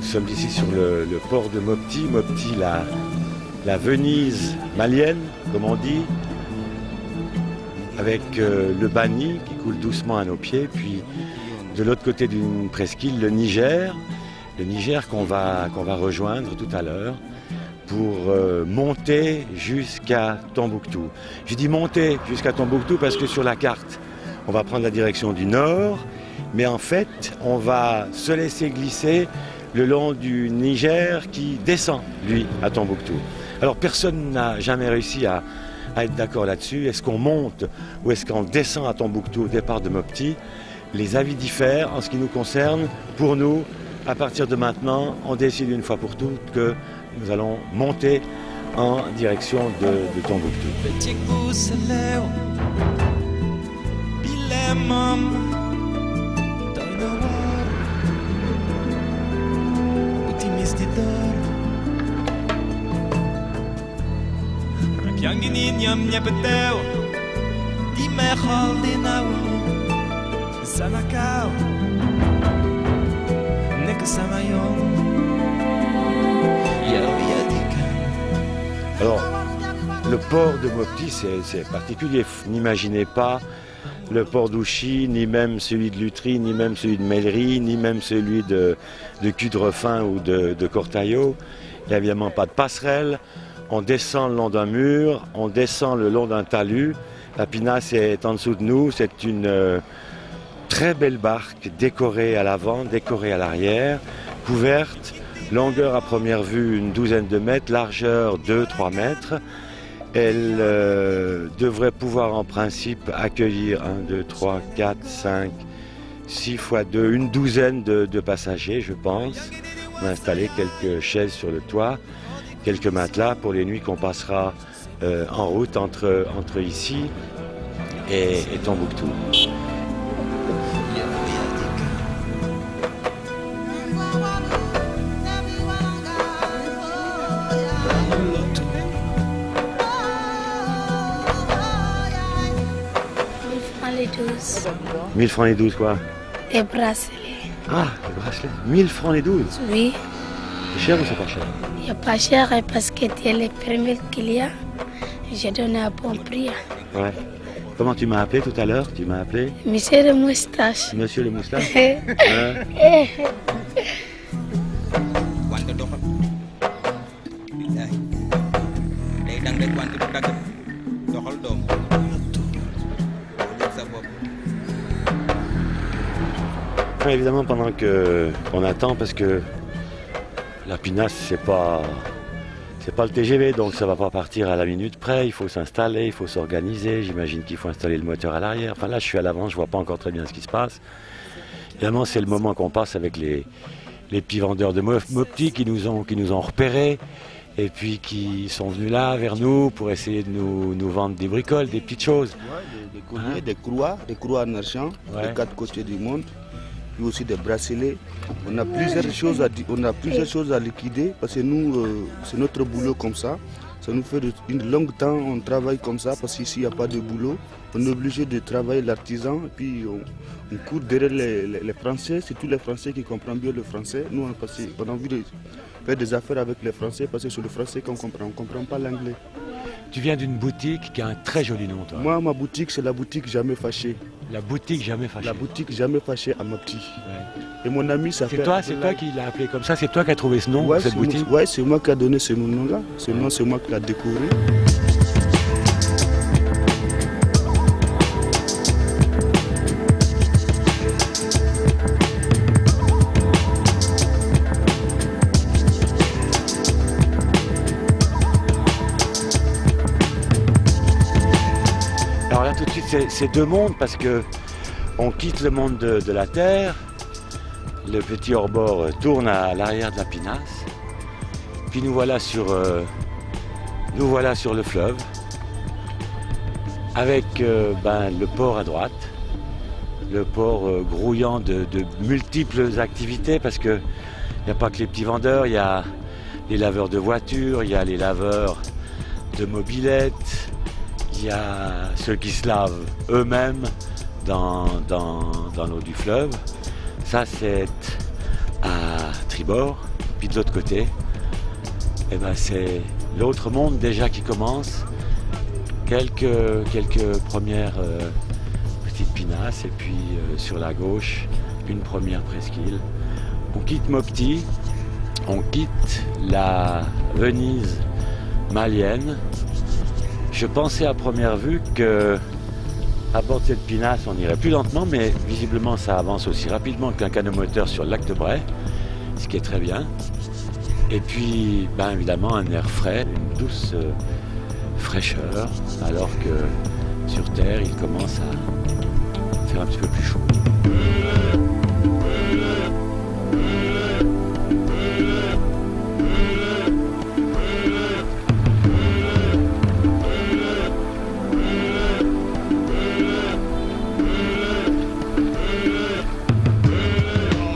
sommes ici sur le port de Mopti. Mopti, la Venise malienne, comme on dit, avec le Bani qui coule doucement à nos pieds. Puis de l'autre côté d'une presqu'île, le Niger qu'on va rejoindre tout à l'heure pour monter jusqu'à Tombouctou. Je dis monter jusqu'à Tombouctou parce que sur la carte, on va prendre la direction du nord, mais en fait, on va se laisser glisser le long du Niger qui descend, lui, à Tombouctou. Alors personne n'a jamais réussi à être d'accord là-dessus. Est-ce qu'on monte ou est-ce qu'on descend à Tombouctou au départ de Mopti? Les avis diffèrent en ce qui nous concerne. Pour nous, à partir de maintenant, on décide une fois pour toutes que nous allons monter en direction de Tombouctou. Alors, le port de Mopti, c'est particulier. N'imaginez pas le port d'Ouchy, ni même celui de Lutry, ni même celui de Mellery, ni même celui de Cudrefin ou de Cortaillot. Il n'y a évidemment pas de passerelle. On descend le long d'un mur, on descend le long d'un talus. La pinasse est en dessous de nous. C'est une très belle barque décorée à l'avant, décorée à l'arrière, couverte, longueur à première vue une douzaine de mètres, largeur 2-3 mètres. Elle devrait pouvoir en principe accueillir 1, 2, 3, 4, 5, 6 fois 2, une douzaine de passagers, je pense. On a installé quelques chaises sur le toit, quelques matelas pour les nuits qu'on passera en route entre ici et Tombouctou. Les 12. 1000 francs les 12 quoi? Les bracelets. Ah, les bracelets. 1000 francs les 12? Oui. C'est cher ou c'est pas cher? Il n'y a pas cher parce que tu es le premier client. J'ai donné un bon prix. Ouais. Comment tu m'as appelé tout à l'heure? Tu m'as appelé? Monsieur le moustache. Monsieur le moustache? Évidemment, pendant qu'on attend, parce que la pinasse, c'est pas le TGV, donc ça va pas partir à la minute près. Il faut s'installer, il faut s'organiser. J'imagine qu'il faut installer le moteur à l'arrière. Enfin là, je suis à l'avant, je vois pas encore très bien ce qui se passe. Évidemment, c'est le moment qu'on passe avec les petits vendeurs de Mopti qui nous ont repérés et puis qui sont venus là vers nous pour essayer de nous vendre des bricoles, des petites choses. Des colliers, des croix en argent, des 4 côtés du monde. Puis aussi des bracelets. On a plusieurs choses à liquider parce que nous, c'est notre boulot comme ça. Ça nous fait une longue temps, on travaille comme ça parce qu'ici il n'y a pas de boulot. On est obligé de travailler l'artisan et puis on court derrière les Français. C'est tous les Français qui comprennent bien le français. Nous on a envie de faire des affaires avec les Français parce que c'est le français qu'on comprend. On ne comprend pas l'anglais. Tu viens d'une boutique qui a un très joli nom, toi. Moi, ma boutique, c'est la boutique Jamais Fâché. La boutique Jamais Fâché. La boutique Jamais Fâché à Mopti. Ouais. Et mon ami, ça fait... C'est toi qui l'as appelé comme ça? C'est toi qui as trouvé ce nom, ouais, cette boutique? Oui, c'est moi qui ai donné ce nom-là. Ce nom, c'est moi qui l'ai décoré. Alors là, tout de suite, c'est deux mondes parce que on quitte le monde de la terre. Le petit hors-bord tourne à l'arrière de la pinasse. Puis nous voilà sur le fleuve avec le port à droite. Le port grouillant de multiples activités parce qu'il n'y a pas que les petits vendeurs, il y a les laveurs de voitures, il y a les laveurs de mobylettes, il y a ceux qui se lavent eux-mêmes dans l'eau du fleuve. Ça, c'est à tribord. Puis de l'autre côté, eh ben, c'est l'autre monde déjà qui commence. Quelques premières petites pinasses et puis sur la gauche, une première presqu'île. On quitte Mopti, on quitte la Venise malienne. Je pensais à première vue que à bord de cette pinasse, on irait plus lentement, mais visiblement ça avance aussi rapidement qu'un canot moteur sur le lac de Bray, ce qui est très bien. Et puis, ben évidemment, un air frais, une douce fraîcheur, alors que sur Terre, il commence à faire un petit peu plus chaud.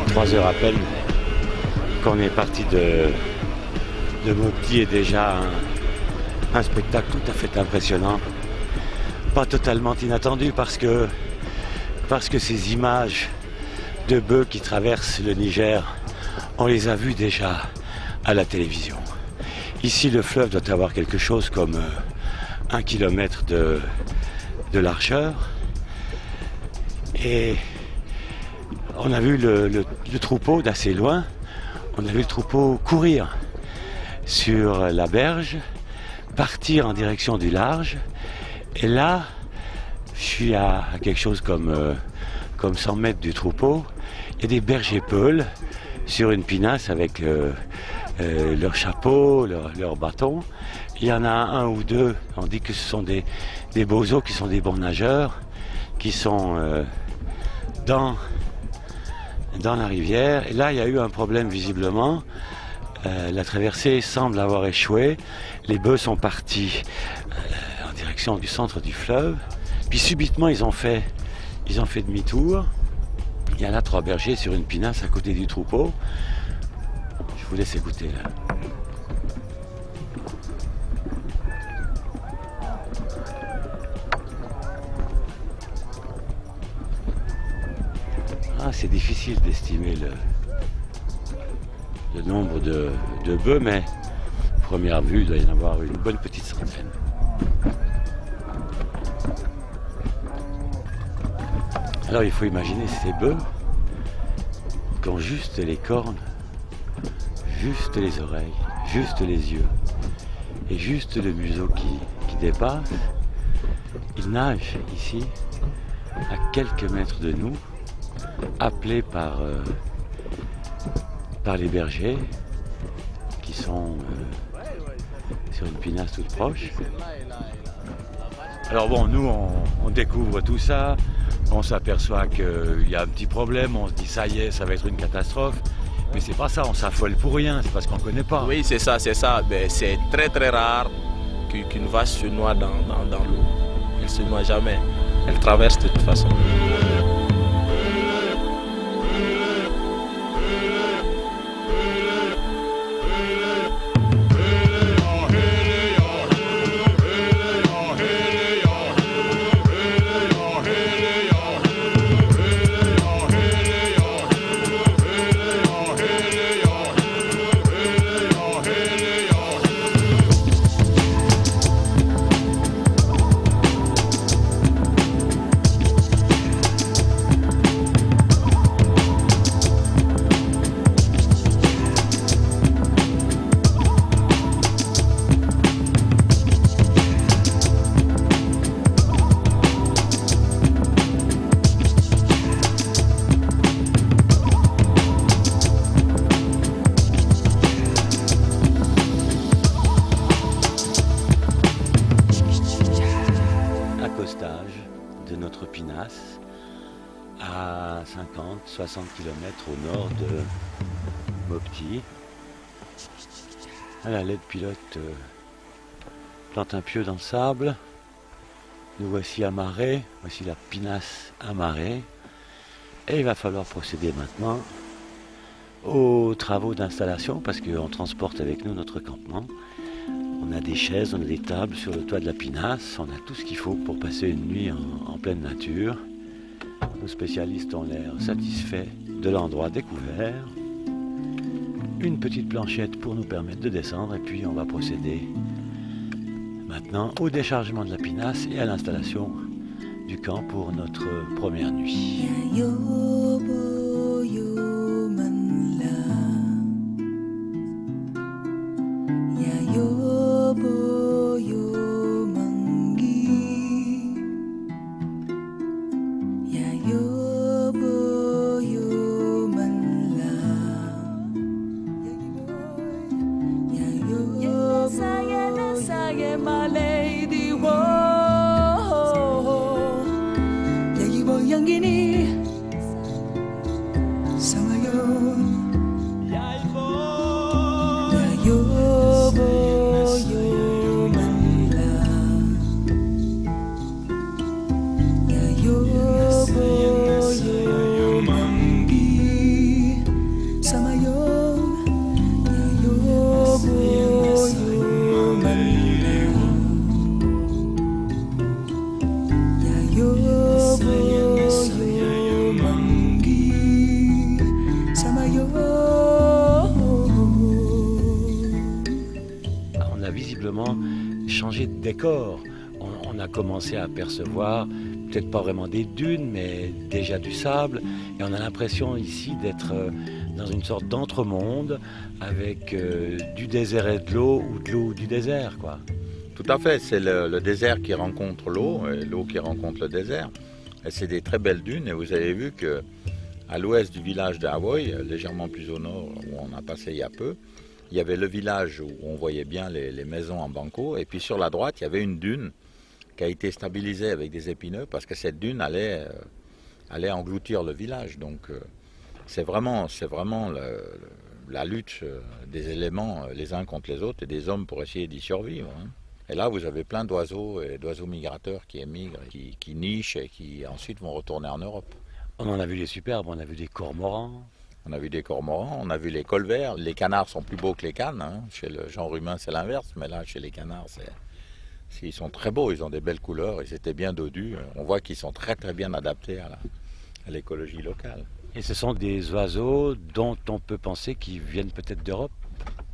3 heures à peine qu'on est parti de Mopti est déjà un spectacle tout à fait impressionnant. Pas totalement inattendu parce que ces images de bœufs qui traversent le Niger, on les a vues déjà à la télévision. Ici, le fleuve doit avoir quelque chose comme 1 kilomètre de largeur. Et on a vu le troupeau d'assez loin, on a vu le troupeau courir sur la berge, partir en direction du large. Et là, je suis à quelque chose comme 100 mètres du troupeau. Il y a des bergers peuls sur une pinasse avec leur chapeau, leur bâton. Il y en a un ou deux, on dit que ce sont des bozos qui sont des bons nageurs, qui sont dans la rivière. Et là, il y a eu un problème visiblement. La traversée semble avoir échoué. Les bœufs sont partis en direction du centre du fleuve. Puis subitement, ils ont fait demi-tour. Il y a là 3 bergers sur une pinasse à côté du troupeau. Je vous laisse écouter là. C'est difficile d'estimer le nombre de bœufs, mais à première vue, il doit y en avoir une bonne petite centaine. Alors il faut imaginer ces bœufs qui ont juste les cornes, juste les oreilles, juste les yeux et juste le museau qui dépasse. Ils nagent ici à quelques mètres de nous, appelés par les bergers qui sont sur une pinasse toute proche. Alors bon, nous on découvre tout ça, on s'aperçoit qu'il y a un petit problème, on se dit ça y est, ça va être une catastrophe, mais c'est pas ça, on s'affole pour rien, c'est parce qu'on connaît pas. Oui, c'est ça, mais c'est très très rare qu'une vache se noie dans l'eau. Elle se noie jamais, elle traverse de toute façon. De notre pinasse à 50-60 km au nord de Mopti. La LED pilote plante un pieu dans le sable. Nous voici amarrés, voici la pinasse amarrée. Et il va falloir procéder maintenant aux travaux d'installation parce qu'on transporte avec nous notre campement. On a des chaises, on a des tables sur le toit de la pinasse, on a tout ce qu'il faut pour passer une nuit en pleine nature. Nos spécialistes ont l'air satisfaits de l'endroit découvert. une petite planchette pour nous permettre de descendre et puis on va procéder maintenant au déchargement de la pinasse et à l'installation du camp pour notre première nuit. Changer de décor. On a commencé à apercevoir, peut-être pas vraiment des dunes, mais déjà du sable. Et on a l'impression ici d'être dans une sorte d'entremonde avec du désert et de l'eau ou de l'eau du désert, quoi. Tout à fait, c'est le désert qui rencontre l'eau et l'eau qui rencontre le désert. Et c'est des très belles dunes et vous avez vu qu'à l'ouest du village de Havoy, légèrement plus au nord où on a passé il y a peu, il y avait le village où on voyait bien les maisons en banco, et puis sur la droite, il y avait une dune qui a été stabilisée avec des épineux parce que cette dune allait engloutir le village. Donc c'est vraiment la lutte des éléments les uns contre les autres et des hommes pour essayer d'y survivre. Et là, vous avez plein d'oiseaux et d'oiseaux migrateurs qui émigrent, qui nichent et qui ensuite vont retourner en Europe. On en a vu des superbes, on a vu des cormorans. On a vu des cormorans, on a vu les colverts. Les canards sont plus beaux que les canes. Chez le genre humain, c'est l'inverse. Mais là, chez les canards, ils sont très beaux. Ils ont des belles couleurs. Ils étaient bien dodus. On voit qu'ils sont très, très bien adaptés à l'écologie locale. Et ce sont des oiseaux dont on peut penser qu'ils viennent peut-être d'Europe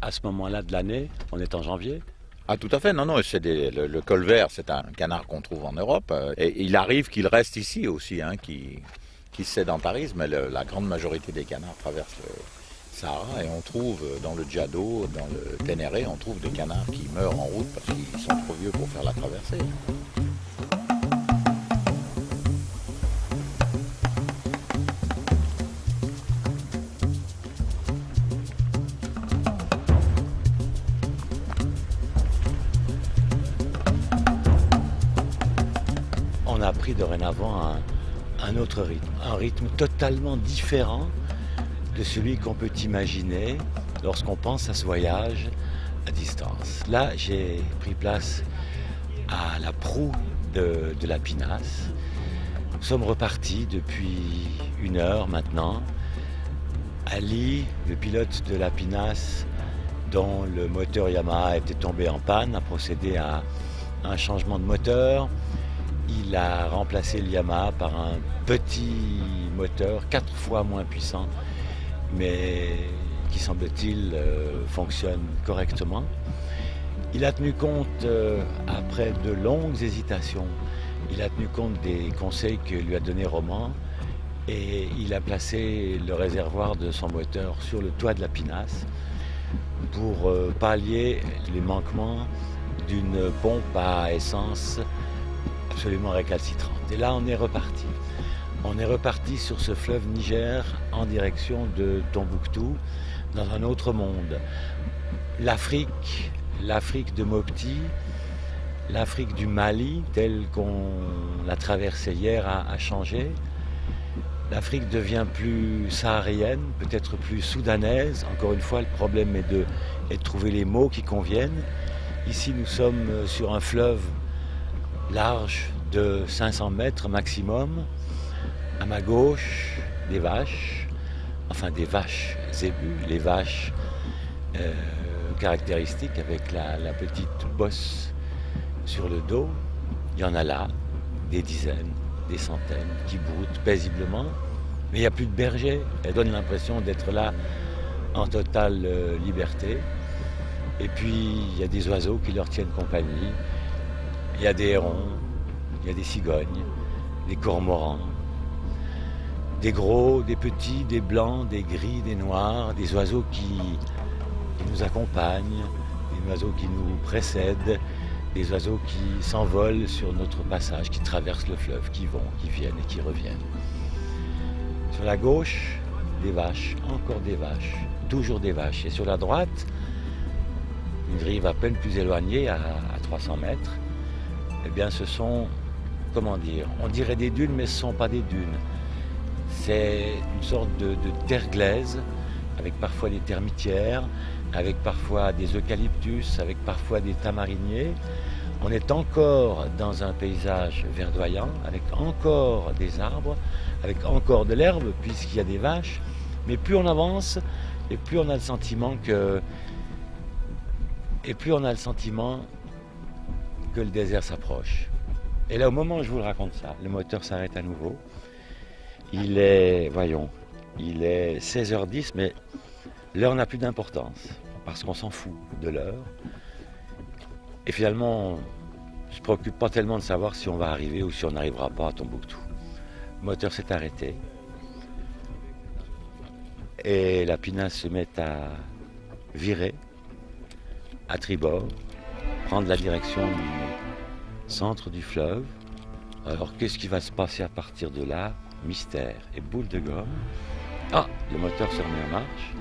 à ce moment-là de l'année. On est en janvier. Ah, tout à fait. Non, le colvert, c'est un canard qu'on trouve en Europe. Et il arrive qu'il reste ici aussi, qui se sédentarisent, mais la grande majorité des canards traversent le Sahara et on trouve dans le Djado, dans le Ténéré, on trouve des canards qui meurent en route parce qu'ils sont trop vieux pour faire la traversée. On a pris dorénavant un autre rythme, un rythme totalement différent de celui qu'on peut imaginer lorsqu'on pense à ce voyage à distance. Là, j'ai pris place à la proue de la pinasse. Nous sommes repartis depuis 1 heure maintenant. Ali, le pilote de la pinasse, dont le moteur Yamaha était tombé en panne, a procédé à un changement de moteur. Il a remplacé le Yamaha par un petit moteur 4 fois moins puissant, mais qui semble-t-il fonctionne correctement. Il a tenu compte, après de longues hésitations, il a tenu compte des conseils que lui a donné Roman et il a placé le réservoir de son moteur sur le toit de la pinasse pour pallier les manquements d'une pompe à essence absolument récalcitrante. Et là, on est reparti. On est reparti sur ce fleuve Niger en direction de Tombouctou, dans un autre monde. L'Afrique de Mopti, l'Afrique du Mali, telle qu'on l'a traversée hier, a changé. L'Afrique devient plus saharienne, peut-être plus soudanaise. Encore une fois, le problème est de trouver les mots qui conviennent. Ici, nous sommes sur un fleuve large de 500 mètres maximum. À ma gauche, des vaches, zébus, les vaches caractéristiques avec la petite bosse sur le dos. Il y en a là, des dizaines, des centaines, qui broutent paisiblement. Mais il n'y a plus de bergers. Elles donnent l'impression d'être là en totale liberté. Et puis il y a des oiseaux qui leur tiennent compagnie. Il y a des hérons, il y a des cigognes, des cormorans, des gros, des petits, des blancs, des gris, des noirs, des oiseaux qui nous accompagnent, des oiseaux qui nous précèdent, des oiseaux qui s'envolent sur notre passage, qui traversent le fleuve, qui vont, qui viennent et qui reviennent. Sur la gauche, des vaches, encore des vaches, toujours des vaches. Et sur la droite, une rive à peine plus éloignée, à 300 mètres, eh bien ce sont, comment dire, on dirait des dunes, mais ce ne sont pas des dunes. C'est une sorte de terre glaise, avec parfois des termitières, avec parfois des eucalyptus, avec parfois des tamariniers. On est encore dans un paysage verdoyant, avec encore des arbres, avec encore de l'herbe, puisqu'il y a des vaches. Mais plus on avance, et plus on a le sentiment que... que le désert s'approche. Et là, au moment où je vous le raconte ça, le moteur s'arrête à nouveau. Il est, voyons, il est 16h10, mais l'heure n'a plus d'importance, parce qu'on s'en fout de l'heure. Et finalement, je ne me préoccupe pas tellement de savoir si on va arriver ou si on n'arrivera pas à Tombouctou. Le moteur s'est arrêté. Et la pinasse se met à virer, à tribord, prendre la direction du centre du fleuve. Alors, qu'est-ce qui va se passer à partir de là? Mystère et boule de gomme. Ah, le moteur se remet en marche.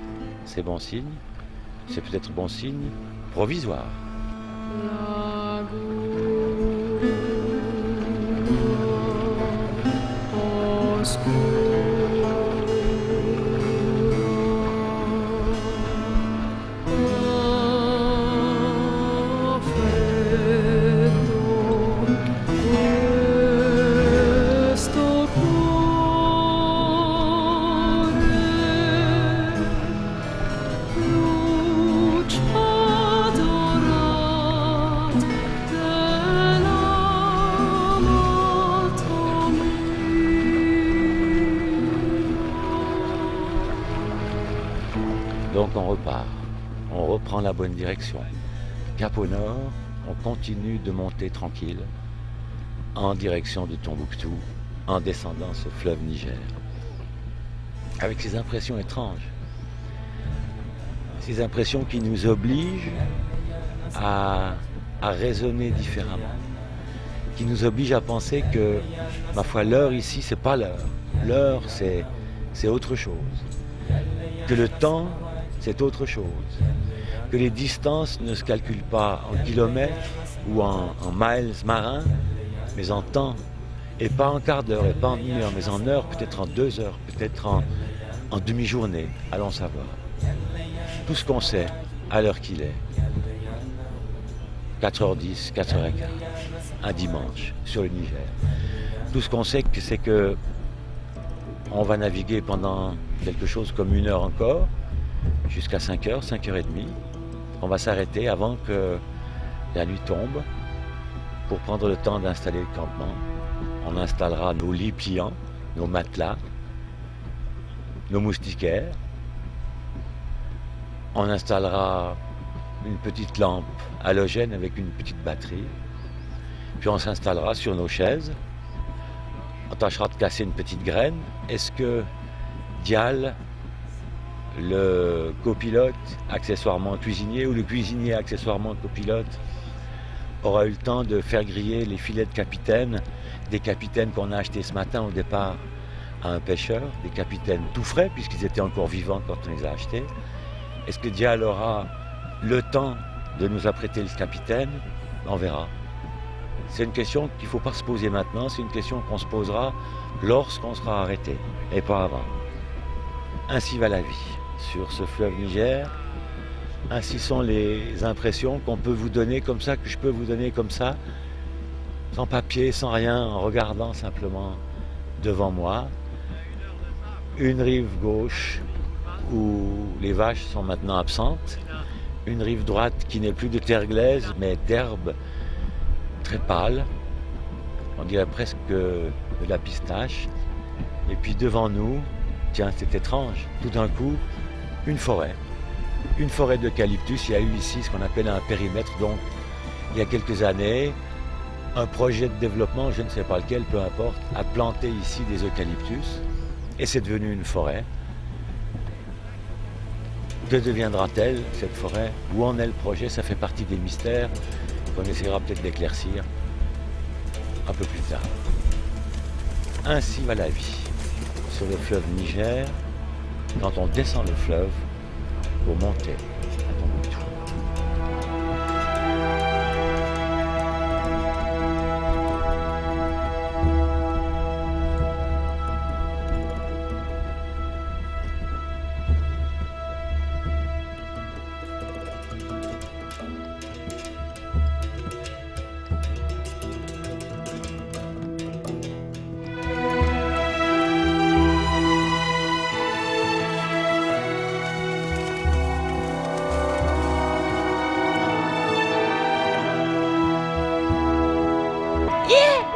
C'est bon signe. C'est peut-être bon signe provisoire. Donc on repart, on reprend la bonne direction. Cap au nord, on continue de monter tranquille en direction de Tombouctou, en descendant ce fleuve Niger. Avec ces impressions étranges, ces impressions qui nous obligent à raisonner différemment, qui nous obligent à penser que, ma foi, l'heure ici, c'est pas l'heure. L'heure, c'est autre chose. Que le temps, c'est autre chose. Que les distances ne se calculent pas en kilomètres ou en miles marins, mais en temps. Et pas en quart d'heure, et pas en une heure, mais en heure, peut-être en 2 heures, peut-être en demi-journée. Allons savoir. Tout ce qu'on sait, à l'heure qu'il est. 4h10, 4h15, un dimanche, sur le Niger. Tout ce qu'on sait, c'est que on va naviguer pendant quelque chose comme 1 heure encore, jusqu'à 5h, 5h30. On va s'arrêter avant que la nuit tombe pour prendre le temps d'installer le campement. On installera nos lits pliants, nos matelas, nos moustiquaires. On installera une petite lampe halogène avec une petite batterie. Puis on s'installera sur nos chaises. On tâchera de casser une petite graine. Est-ce que Dial, le copilote, accessoirement cuisinier, ou le cuisinier, accessoirement copilote, aura eu le temps de faire griller les filets de capitaine, des capitaines qu'on a achetés ce matin au départ à un pêcheur, des capitaines tout frais puisqu'ils étaient encore vivants quand on les a achetés. Est-ce que Dial aura le temps de nous apprêter le capitaine? On verra. C'est une question qu'il ne faut pas se poser maintenant, c'est une question qu'on se posera lorsqu'on sera arrêté, et pas avant. Ainsi va la vie sur ce fleuve Niger. Ainsi sont les impressions qu'on peut vous donner comme ça, que je peux vous donner comme ça, sans papier, sans rien, en regardant simplement devant moi. Une rive gauche où les vaches sont maintenant absentes, une rive droite qui n'est plus de terre glaise, mais d'herbe très pâle, on dirait presque de la pistache. Et puis devant nous, tiens, c'est étrange, tout d'un coup, une forêt d'eucalyptus. Il y a eu ici ce qu'on appelle un périmètre. Donc, il y a quelques années, un projet de développement, je ne sais pas lequel, peu importe, a planté ici des eucalyptus et c'est devenu une forêt. Que deviendra-t-elle, cette forêt? Où en est le projet? Ça fait partie des mystères qu'on essaiera peut-être d'éclaircir un peu plus tard. Ainsi va la vie sur le fleuve Niger, quand on descend le fleuve pour monter à Tombouctou.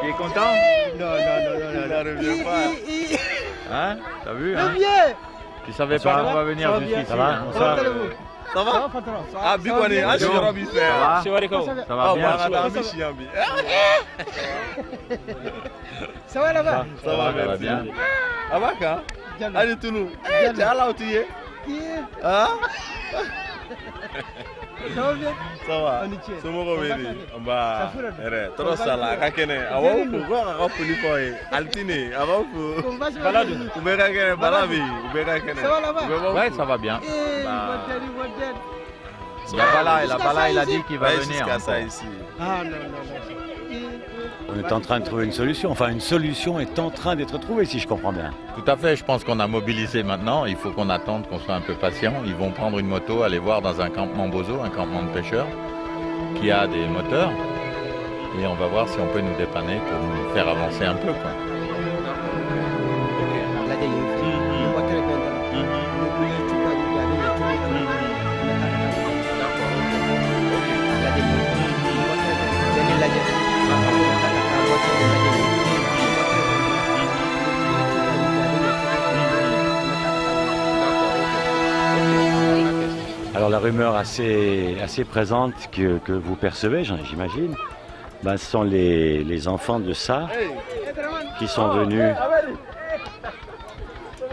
Tu es content? Non. Ça revient pas. Hein? T'as vu, hein? Tu savais Bonsoir. pas qu'on va venir jusqu'ici. Ça va? hein? Bonsoir. Ça va? Ah, Bikwane, ah, je suis Robbie Ça Fer. va? C'est vrai que Ça va bien? Ça va là-bas? Ça va bien? Abaka, allez tout nous. Eh, t'es à là où tu es? Hein? Ça va bien? Ça va. On y tient. Somoro Veri. Amba. Safura. Ere, toro sala kakene. Awo ku ko ka puli koy. Altine, awo ku. Baladu. Ubeka kene balabi, ubeka kene. Ça va là-bas? Ouais, ça va bien. Eh, Bah. modèle. Il y a Bala, il a dit qu'il va Ouais, venir. jusqu'à ça encore. ici. Ah non. On est en train de trouver une solution. Enfin, une solution est en train d'être trouvée, si je comprends bien. Tout à fait, je pense qu'on a mobilisé maintenant. Il faut qu'on attende, qu'on soit un peu patient. Ils vont prendre une moto, aller voir dans un campement Bozo, un campement de pêcheurs, qui a des moteurs. Et on va voir si on peut nous dépanner pour nous faire avancer un peu, quoi. Alors la rumeur assez présente que vous percevez, j'imagine, ben, ce sont les enfants de ça qui sont venus,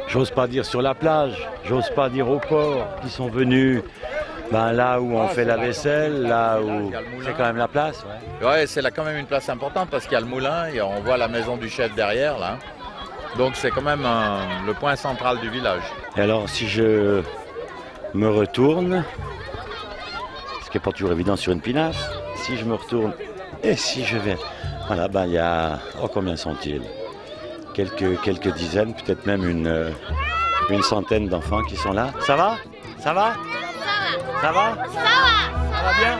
j'ose pas dire sur la plage, j'ose pas dire au port, qui sont venus ben, là où on fait la vaisselle, là où c'est quand même la place. Ouais. Ouais, c'est là quand même une place importante parce qu'il y a le moulin, on voit la maison du chef derrière, là. Donc c'est quand même le point central du village. Et alors si je me retourne, ce qui n'est pas toujours évident sur une pinasse, si je me retourne et si je vais, voilà, ben il y a, oh combien sont-ils? Quelques dizaines, peut-être même une centaine d'enfants qui sont là. Ça va? Ça va? Ça va? Ça va bien?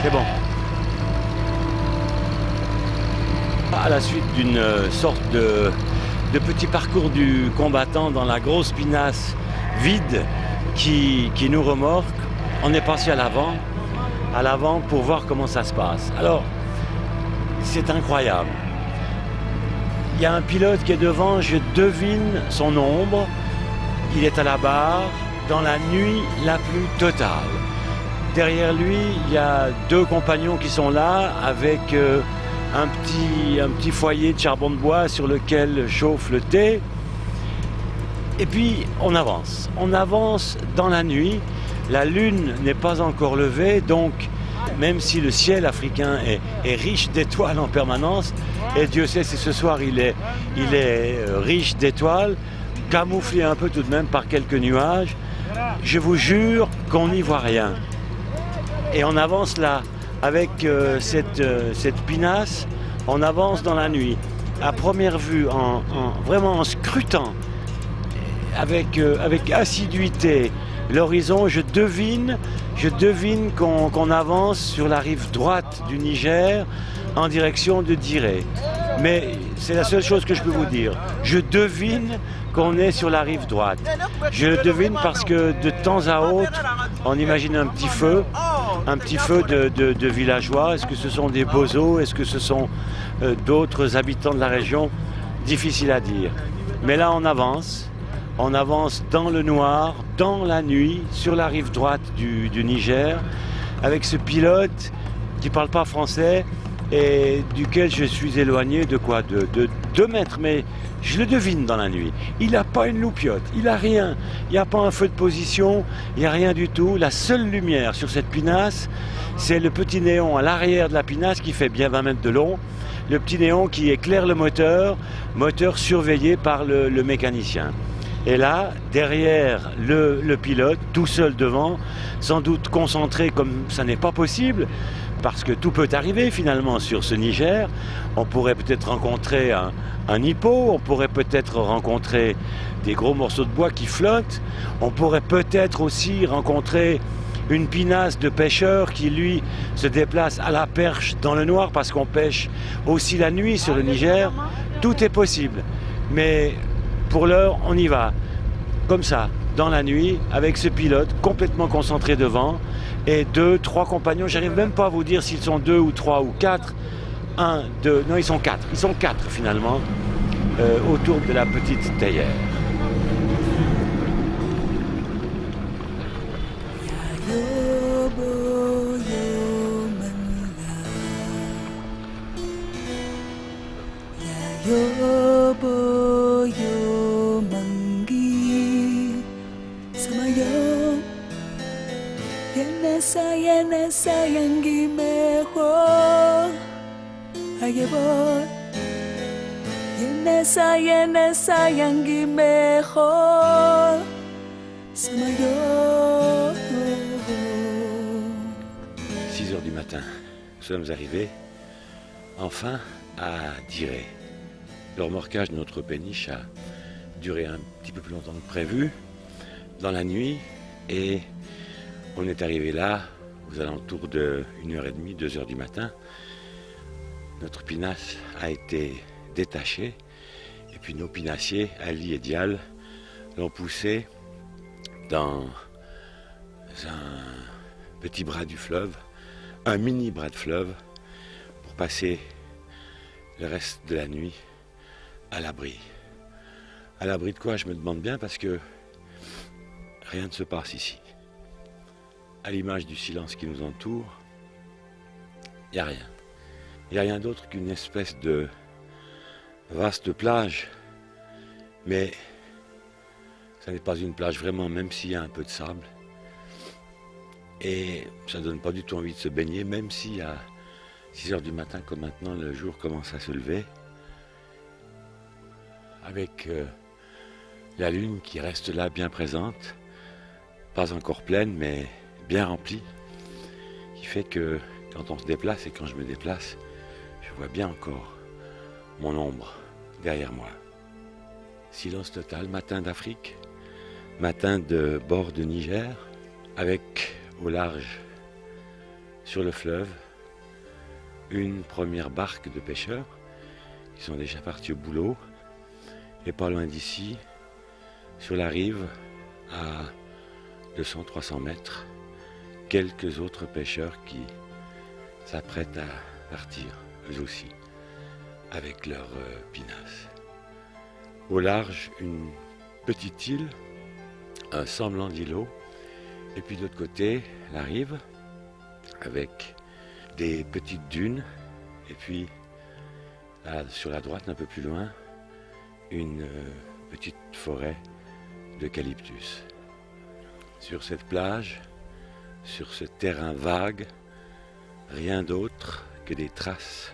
C'est bon. À la suite d'une sorte de petit parcours du combattant dans la grosse pinasse vide qui nous remorque, on est passé à l'avant pour voir comment ça se passe. Alors, c'est incroyable. Il y a un pilote qui est devant, je devine son ombre. Il est à la barre dans la nuit la plus totale. Derrière lui, il y a deux compagnons qui sont là avec un petit foyer de charbon de bois sur lequel chauffe le thé. Et puis on avance dans la nuit, la lune n'est pas encore levée, donc même si le ciel africain est riche d'étoiles en permanence, et Dieu sait si ce soir il est riche d'étoiles, camouflé un peu tout de même par quelques nuages, je vous jure qu'on n'y voit rien. Et on avance là, avec cette pinasse, on avance dans la nuit. À première vue, vraiment en scrutant, avec assiduité, l'horizon, je devine qu'on avance sur la rive droite du Niger en direction de Diré. Mais c'est la seule chose que je peux vous dire. Je devine qu'on est sur la rive droite. Je le devine parce que de temps à autre, on imagine un petit feu de villageois. Est-ce que ce sont des bozos? Est-ce que ce sont d'autres habitants de la région? Difficile à dire. Mais là, on avance dans le noir, dans la nuit, sur la rive droite du Niger, avec ce pilote qui ne parle pas français et duquel je suis éloigné de quoi? De 2 mètres, mais je le devine dans la nuit. Il n'a pas une loupiote, il n'a rien. Il n'y a pas un feu de position, il n'y a rien du tout. La seule lumière sur cette pinasse, c'est le petit néon à l'arrière de la pinasse qui fait bien 20 mètres de long. Le petit néon qui éclaire le moteur surveillé par le mécanicien. Et là, derrière le pilote, tout seul devant, sans doute concentré comme ça n'est pas possible, parce que tout peut arriver finalement sur ce Niger. On pourrait peut-être rencontrer un hippo, on pourrait peut-être rencontrer des gros morceaux de bois qui flottent, on pourrait peut-être aussi rencontrer une pinasse de pêcheurs qui, lui, se déplace à la perche dans le noir parce qu'on pêche aussi la nuit sur le Niger. Tout est possible. Mais pour l'heure, on y va. Comme ça, dans la nuit, avec ce pilote complètement concentré devant et 2, 3 compagnons. J'arrive même pas à vous dire s'ils sont 2 ou 3 ou 4. 1, 2, non, ils sont 4. Ils sont 4 finalement, autour de la petite théière. Sayangi meho ayebo yene sayangi meho samayo. 6 heures du matin, nous sommes arrivés enfin à Diré. Le remorquage de notre péniche a duré un petit peu plus longtemps que prévu dans la nuit et on est arrivé là aux alentours de 1h30, 2h du matin. Notre pinasse a été détachée et puis nos pinassiers, Ali et Dial, l'ont poussé dans un petit bras du fleuve, un mini bras de fleuve, pour passer le reste de la nuit à l'abri. À l'abri de quoi, je me demande bien, parce que rien ne se passe ici. À l'image du silence qui nous entoure, il n'y a rien. Il n'y a rien d'autre qu'une espèce de vaste plage, mais ça n'est pas une plage vraiment, même s'il y a un peu de sable. Et ça ne donne pas du tout envie de se baigner, même si à 6 heures du matin, comme maintenant, le jour commence à se lever, avec la lune qui reste là bien présente, pas encore pleine, mais bien rempli, qui fait que quand on se déplace et quand je me déplace, je vois bien encore mon ombre derrière moi. Silence total, matin d'Afrique, matin de bord de Niger, avec au large, sur le fleuve, une première barque de pêcheurs qui sont déjà partis au boulot, et pas loin d'ici, sur la rive, à 200-300 mètres, quelques autres pêcheurs qui s'apprêtent à partir, eux aussi, avec leur pinasse. Au large, une petite île, un semblant d'îlot, et puis de l'autre côté, la rive, avec des petites dunes, et puis là, sur la droite, un peu plus loin, une petite forêt d'eucalyptus. Sur cette plage, sur ce terrain vague, rien d'autre que des traces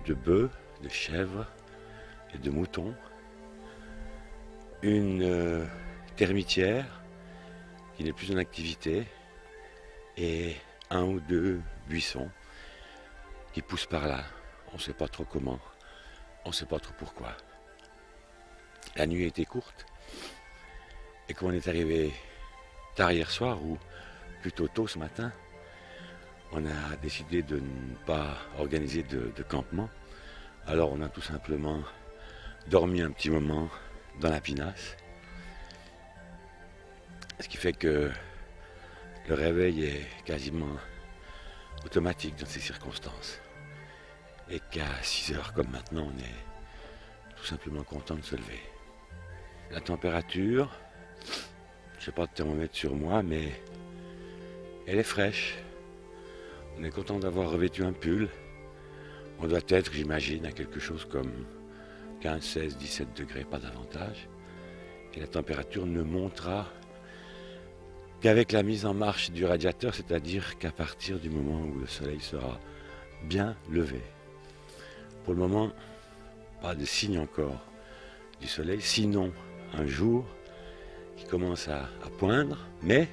de bœufs, de chèvres et de moutons. Une termitière qui n'est plus en activité et un ou deux buissons qui poussent par là. On ne sait pas trop comment, on ne sait pas trop pourquoi. La nuit était courte et quand on est arrivé tard hier soir ou plutôt tôt ce matin, on a décidé de ne pas organiser de campement. Alors on a tout simplement dormi un petit moment dans la pinasse. Ce qui fait que le réveil est quasiment automatique dans ces circonstances. Et qu'à 6 heures comme maintenant, on est tout simplement content de se lever. La température, je n'ai pas de thermomètre sur moi, mais elle est fraîche. On est content d'avoir revêtu un pull. On doit être, j'imagine, à quelque chose comme 15, 16, 17 degrés, pas davantage. Et la température ne montera qu'avec la mise en marche du radiateur, c'est-à-dire qu'à partir du moment où le soleil sera bien levé. Pour le moment, pas de signe encore du soleil, sinon un jour qui commence à poindre, mais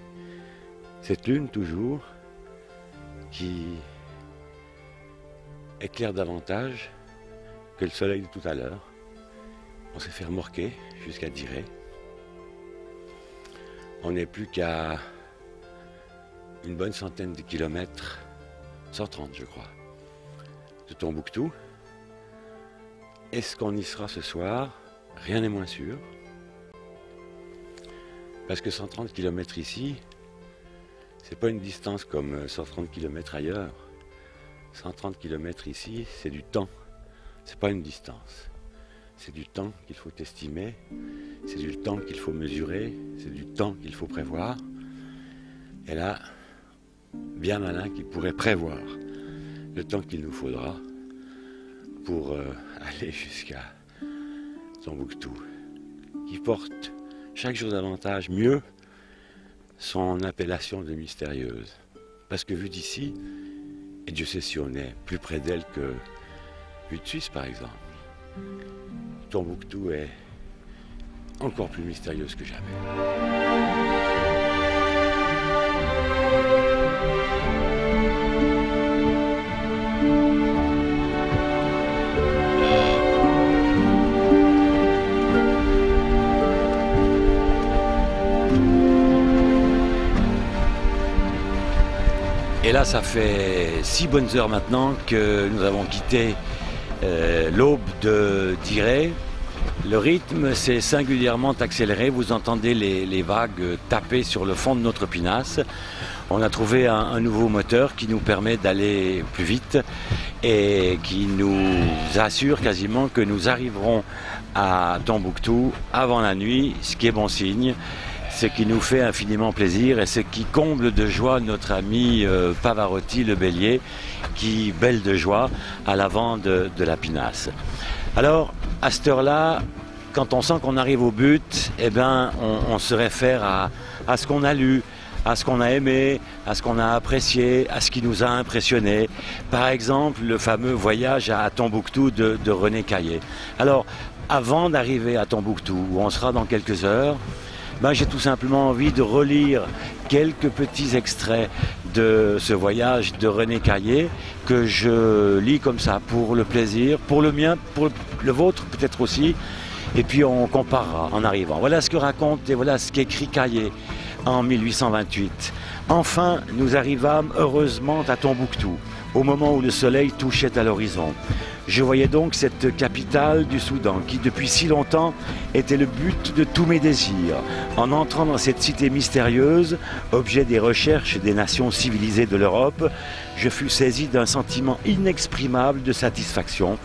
cette lune toujours qui éclaire davantage que le soleil de tout à l'heure. On s'est fait remorquer jusqu'à Diré. On n'est plus qu'à une bonne centaine de kilomètres, 130 je crois, de Tombouctou. Est-ce qu'on y sera ce soir? Rien n'est moins sûr. Parce que 130 km ici, c'est pas une distance comme 130 km ailleurs. 130 km ici, c'est du temps. C'est pas une distance. C'est du temps qu'il faut estimer, c'est du temps qu'il faut mesurer, c'est du temps qu'il faut prévoir. Et là, bien malin qui pourrait prévoir le temps qu'il nous faudra pour aller jusqu'à Tombouctou, qui porte chaque jour davantage mieux son appellation de mystérieuse. Parce que vu d'ici, et Dieu sait si on est plus près d'elle que vu de Suisse par exemple, Tombouctou est encore plus mystérieuse que jamais. Et là, ça fait 6 bonnes heures maintenant que nous avons quitté l'aube de Diré. Le rythme s'est singulièrement accéléré. Vous entendez les vagues taper sur le fond de notre pinasse. On a trouvé un nouveau moteur qui nous permet d'aller plus vite et qui nous assure quasiment que nous arriverons à Tombouctou avant la nuit, ce qui est bon signe. Ce qui nous fait infiniment plaisir et ce qui comble de joie notre ami Pavarotti le bélier qui bêle de joie à l'avant de la pinasse. Alors à cette heure-là, quand on sent qu'on arrive au but, eh ben, on se réfère à ce qu'on a lu, à ce qu'on a aimé, à ce qu'on a apprécié, à ce qui nous a impressionné. Par exemple, le fameux voyage à Tombouctou de René Caillet. Alors avant d'arriver à Tombouctou, où on sera dans quelques heures, j'ai tout simplement envie de relire quelques petits extraits de ce voyage de René Caillet que je lis comme ça pour le plaisir, pour le mien, pour le vôtre peut-être aussi, et puis on comparera en arrivant. Voilà ce que raconte et voilà ce qu'écrit Caillet en 1828. Enfin, nous arrivâmes heureusement à Tombouctou, au moment où le soleil touchait à l'horizon. Je voyais donc cette capitale du Soudan qui depuis si longtemps était le but de tous mes désirs. En entrant dans cette cité mystérieuse, objet des recherches des nations civilisées de l'Europe, je fus saisi d'un sentiment inexprimable de satisfaction.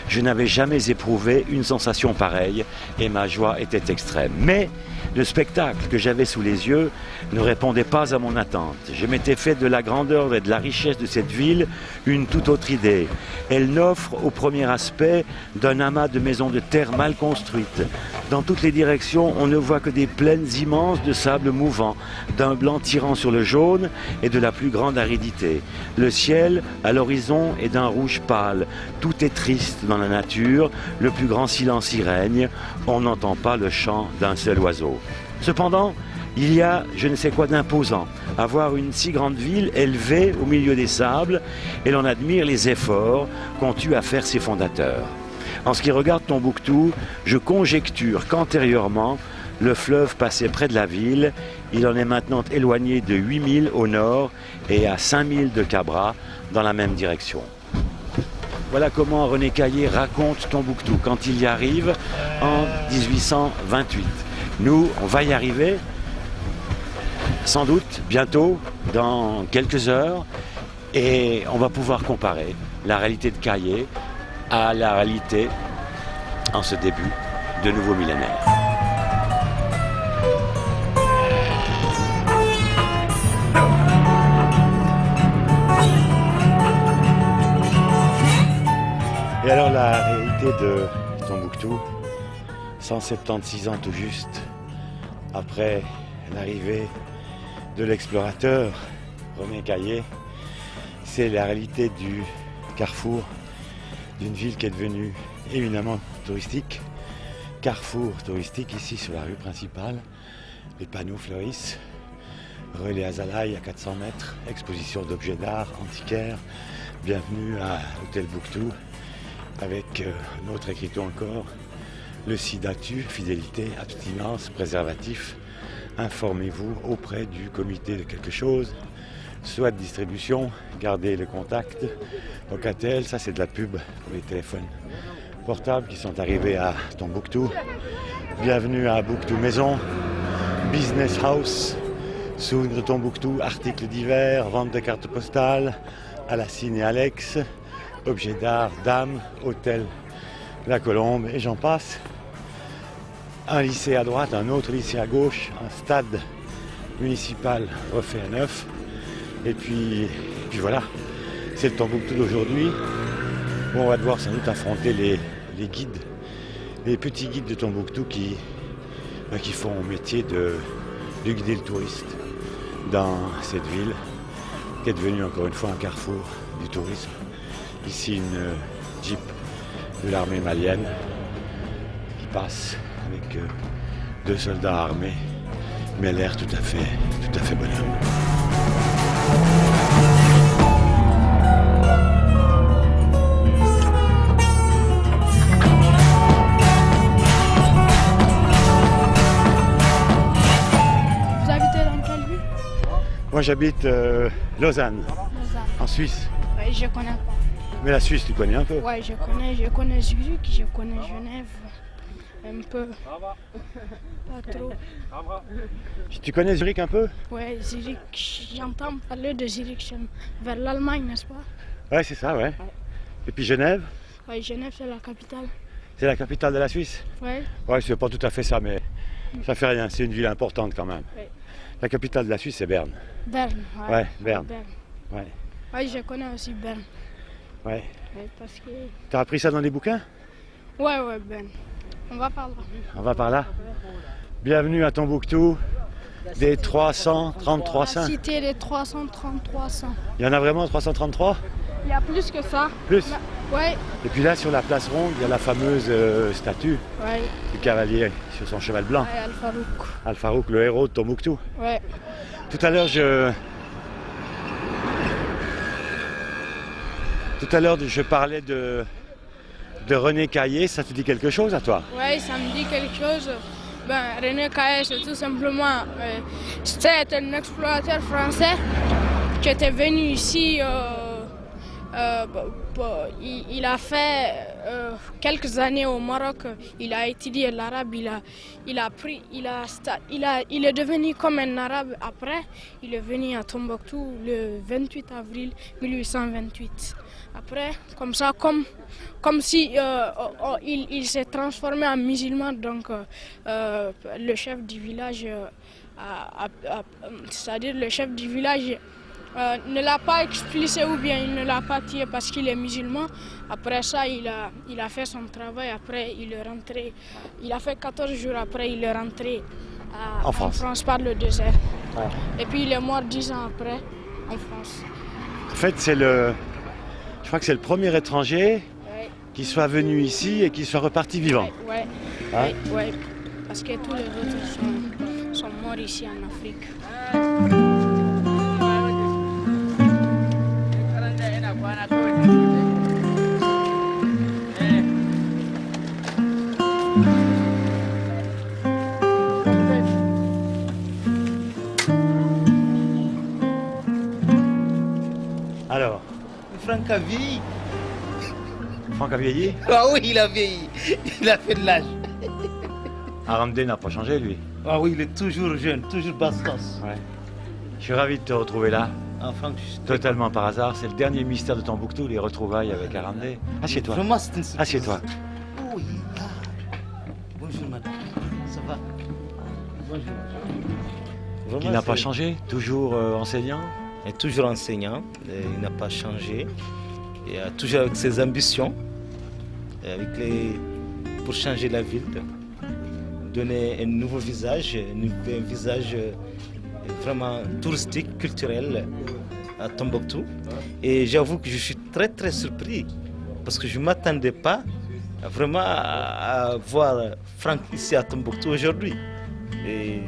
Je n'avais jamais éprouvé une sensation pareille et ma joie était extrême. Mais le spectacle que j'avais sous les yeux ne répondait pas à mon attente. Je m'étais fait de la grandeur et de la richesse de cette ville une toute autre idée. Elle n'offre au premier aspect d'un amas de maisons de terre mal construites, Dans toutes les directions, on ne voit que des plaines immenses de sable mouvant, d'un blanc tirant sur le jaune et de la plus grande aridité. Le ciel, à l'horizon, est d'un rouge pâle. Tout est triste dans la nature, le plus grand silence y règne, on n'entend pas le chant d'un seul oiseau. Cependant, il y a je ne sais quoi d'imposant à voir une si grande ville élevée au milieu des sables et l'on admire les efforts qu'ont eu à faire ses fondateurs. En ce qui regarde Tombouctou, je conjecture qu'antérieurement, le fleuve passait près de la ville. Il en est maintenant éloigné de 8000 au nord et à 5000 de Cabra dans la même direction. Voilà comment René Caillé raconte Tombouctou quand il y arrive en 1828. Nous, on va y arriver, sans doute, bientôt, dans quelques heures, et on va pouvoir comparer la réalité de Caillé à la réalité en ce début de nouveau millénaire. Et alors la réalité de Tombouctou, 176 ans tout juste après l'arrivée de l'explorateur René Caillé, c'est la réalité du carrefour d'une ville qui est devenue éminemment touristique. Carrefour touristique ici sur la rue principale, les panneaux fleurissent, relais Azalaï à 400 mètres, exposition d'objets d'art antiquaires, bienvenue à l'hôtel Bouctou, avec une autre écriture encore, le SIDATU, fidélité, abstinence, préservatif. Informez-vous auprès du comité de quelque chose, soit de distribution, gardez le contact. Locatel, ça c'est de la pub pour les téléphones portables qui sont arrivés à Tombouctou. Bienvenue à Bouctou Maison, Business House, Soundre de Tombouctou, articles divers, vente de cartes postales, Alassine et Alex, objets d'art, dames, hôtel La Colombe et j'en passe. Un lycée à droite, un autre lycée à gauche, un stade municipal refait à neuf. Et puis voilà, c'est le Tombouctou d'aujourd'hui. Bon, on va devoir sans doute affronter les guides, les petits guides de Tombouctou qui font le métier de guider le touriste dans cette ville qui est devenue encore une fois un carrefour du tourisme. Ici une Jeep de l'armée malienne qui passe avec 2 soldats armés, mais l'air tout à fait bonhomme. Vous habitez dans quelle ville? Moi j'habite Lausanne, en Suisse. Oui, je connais pas. Mais la Suisse, tu connais un peu? Oui, je connais Zurich, je connais Genève. Un peu. Pas trop. Tu connais Zurich un peu? Oui, Zurich, j'entends parler de Zurich vers l'Allemagne, n'est-ce pas? Ouais, c'est ça, ouais. Et puis Genève? Oui, Genève, c'est la capitale. C'est la capitale de la Suisse? Oui. Ouais, c'est pas tout à fait ça, mais ça fait rien, c'est une ville importante quand même. Oui. La capitale de la Suisse, c'est Berne. Berne, ouais. Ouais, Berne. Ouais. Oui, je connais aussi Berne. Ouais. Oui, parce que... T'as appris ça dans les bouquins? Ouais, Berne. On va par là. On va par là. Bienvenue à Tombouctou, des 333 saints. La cité des 333 saints. Il y en a vraiment 333? Il y a plus que ça. Plus? Oui. Et puis là, sur la place ronde, il y a la fameuse statue du cavalier sur son cheval blanc. Ouais, Al-Farouk. Al-Farouk, le héros de Tombouctou. Ouais. Tout à l'heure, je parlais de René Caillé. Ça te dit quelque chose à toi? Oui, ça me dit quelque chose. René Caillé, c'est tout simplement... c'était un explorateur français qui était venu ici. Il a fait quelques années au Maroc. Il a étudié l'arabe. Il est devenu comme un arabe après. Il est venu à Tombouctou le 28 avril 1828. Après, comme ça, comme si il s'est transformé en musulman, donc le chef du village, c'est-à-dire le chef du village ne l'a pas expulsé ou bien il ne l'a pas tué parce qu'il est musulman. Après ça, il a fait son travail. Après, il est rentré. Il a fait 14 jours après, il est rentré en France par le désert. Ouais. Et puis, il est mort 10 ans après en France. En fait, je crois que c'est le premier étranger qui soit venu ici et qui soit reparti vivant. Oui, ouais. Parce que tous les autres sont morts ici en Afrique. Alors, Franck a vieilli. Franck a vieilli? Ah oui, il a vieilli. Il a fait de l'âge. Aramdé n'a pas changé, lui. Ah oui, il est toujours jeune, toujours bastos. Ouais. Je suis ravi de te retrouver là. Ah, Franck, totalement par hasard. C'est le dernier mystère de Tombouctou, les retrouvailles avec Aramdé. Assieds-toi. Vraiment, c'est une surprise. Assieds-toi. Oui. Bonjour, madame. Ça va? Bonjour. Il n'a pas changé? Toujours enseignant? Il est toujours enseignant. Il n'a pas changé. Il a toujours avec ses ambitions. Pour changer la ville. Donner un nouveau visage. Un visage vraiment touristique, culturel à Tombouctou. Et j'avoue que je suis très très surpris parce que je ne m'attendais pas vraiment à voir Franck ici à Tombouctou aujourd'hui. Et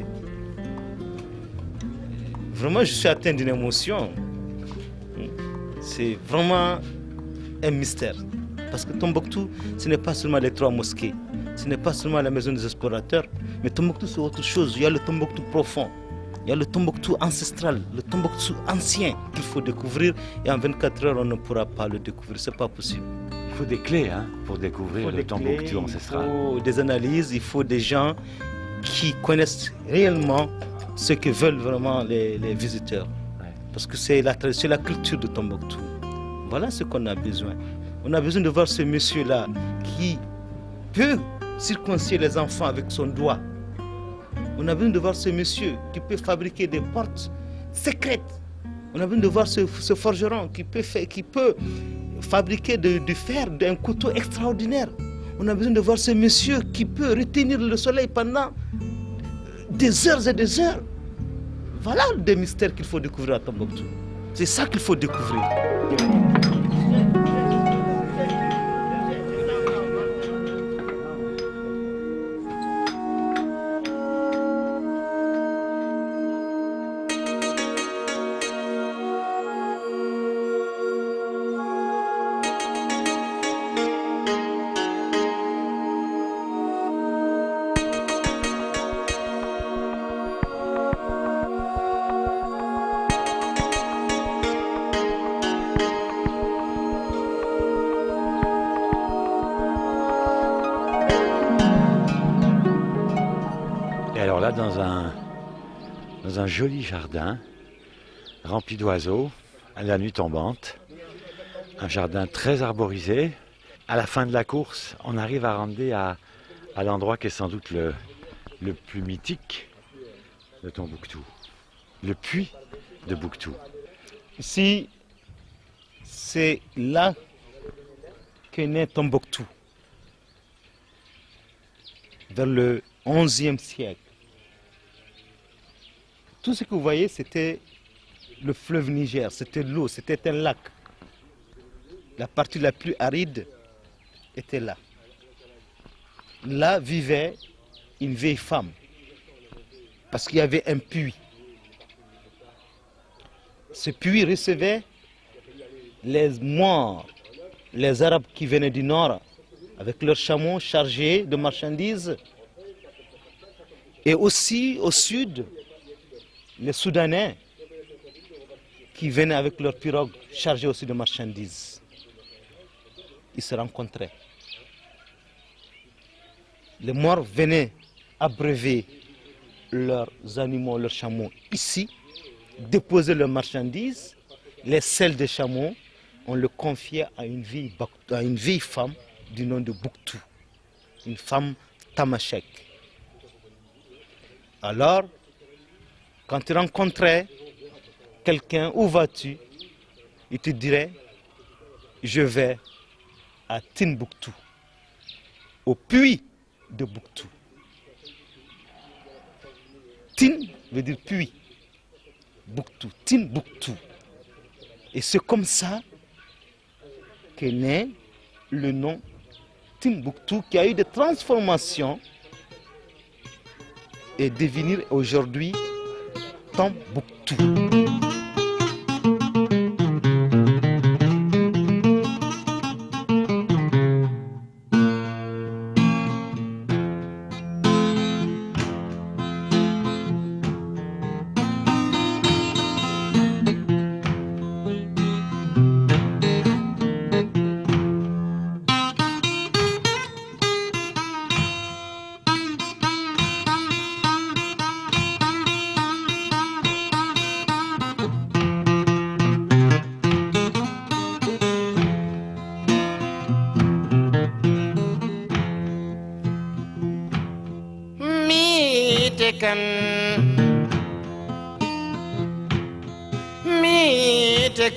vraiment je suis atteint d'une émotion. C'est vraiment un mystère. Parce que Tombouctou, ce n'est pas seulement les 3 mosquées, ce n'est pas seulement la maison des explorateurs, mais Tombouctou c'est autre chose. Il y a le Tombouctou profond. Il y a le Tombouctou ancestral, le Tombouctou ancien qu'il faut découvrir et en 24 heures on ne pourra pas le découvrir, c'est pas possible. Il faut des clés pour découvrir le Tombouctou ancestral. Il faut des analyses, il faut des gens qui connaissent réellement ce que veulent vraiment les visiteurs. Ouais. Parce que c'est la culture de Tombouctou. Voilà ce qu'on a besoin. On a besoin de voir ce monsieur-là qui peut circoncire les enfants avec son doigt. On a besoin de voir ce monsieur qui peut fabriquer des portes secrètes. On a besoin de voir ce forgeron qui peut fabriquer du fer d'un couteau extraordinaire. On a besoin de voir ce monsieur qui peut retenir le soleil pendant des heures et des heures. Voilà des mystères qu'il faut découvrir à Tombouctou. C'est ça qu'il faut découvrir. Dans un joli jardin rempli d'oiseaux à la nuit tombante, un jardin très arborisé. À la fin de la course, on arrive à ramener à l'endroit qui est sans doute le plus mythique de Tombouctou, le puits de Bouctou. Ici, c'est là qu'est né Tombouctou, vers le XIe siècle. Tout ce que vous voyez, c'était le fleuve Niger, c'était l'eau, c'était un lac. La partie la plus aride était là. Là vivait une vieille femme, parce qu'il y avait un puits. Ce puits recevait les Moires, les Arabes qui venaient du nord, avec leurs chameaux chargés de marchandises, et aussi au sud, les Soudanais qui venaient avec leurs pirogues chargées aussi de marchandises. Ils se rencontraient. Les Maures venaient abreuver leurs animaux, leurs chameaux ici, déposer leurs marchandises, les selles des chameaux, on le confiait à une vieille femme du nom de Bouctou, une femme tamashek. Alors, quand ils rencontraient quelqu'un, où vas-tu? Il te dirait, je vais à Timbuktu, au puits de Buktu. Tin veut dire puits, Buktu, Timbuktu. Et c'est comme ça qu'est né le nom Timbuktu, qui a eu des transformations et devenir aujourd'hui Tombouctou.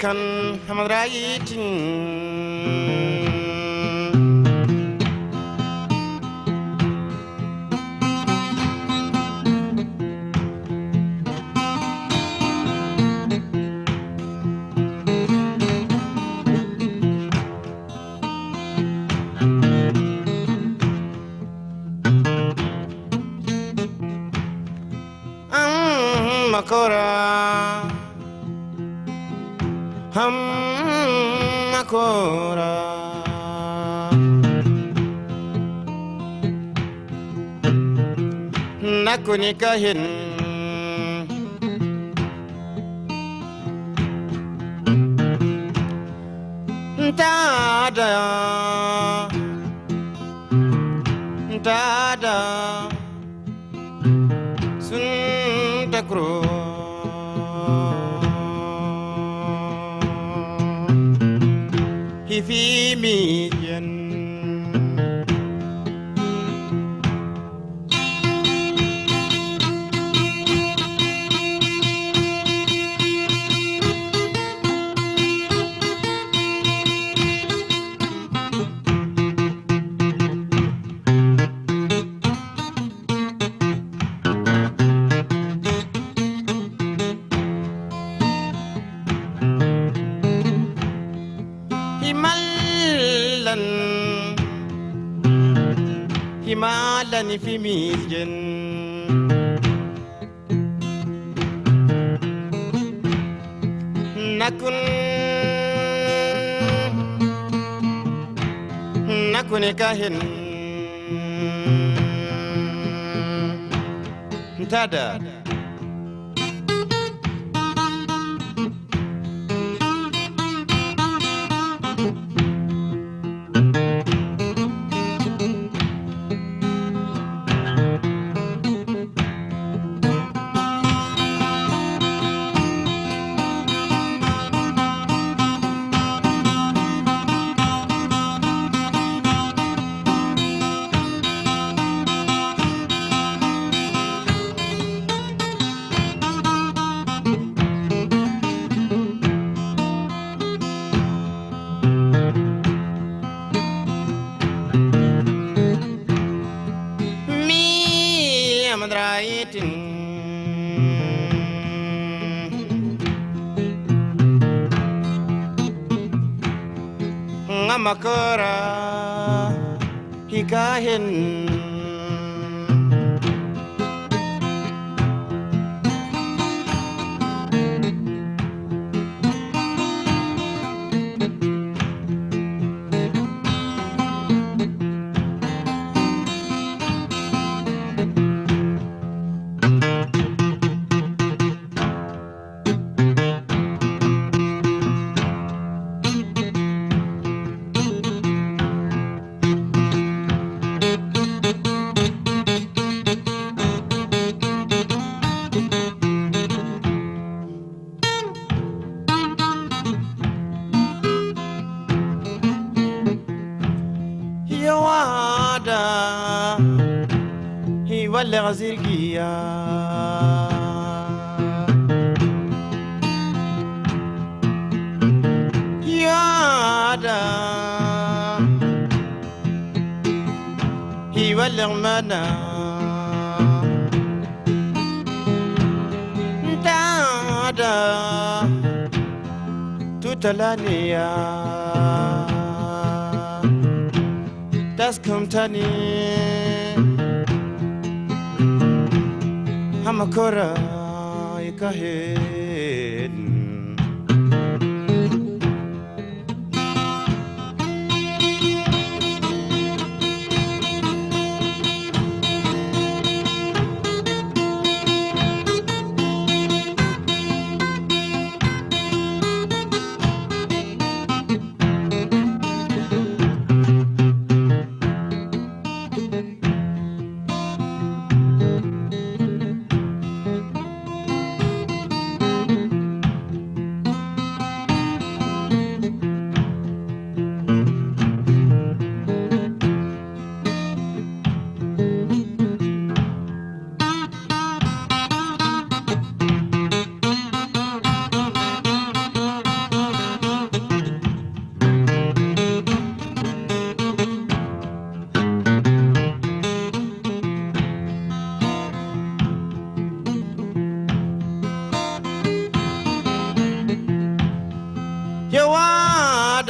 kan hamrayitin makora makora nakuni kahin tada tada sun takro في ميجن himalan في ميجن nakun kahin tada makara hikahin ولا غزيركيا balermana Dada Tutta l'année Das kommt tani Hamakora ikahin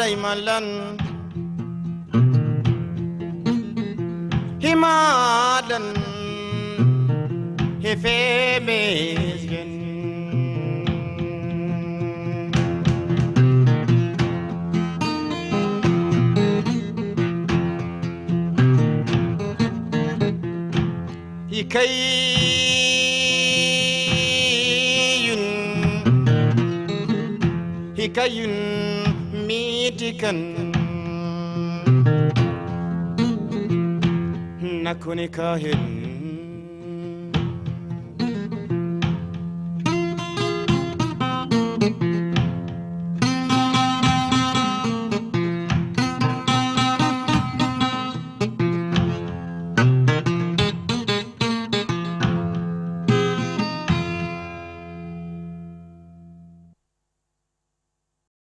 Himalan Himalan Hefemezgen Hikayun mitikan nakunikahin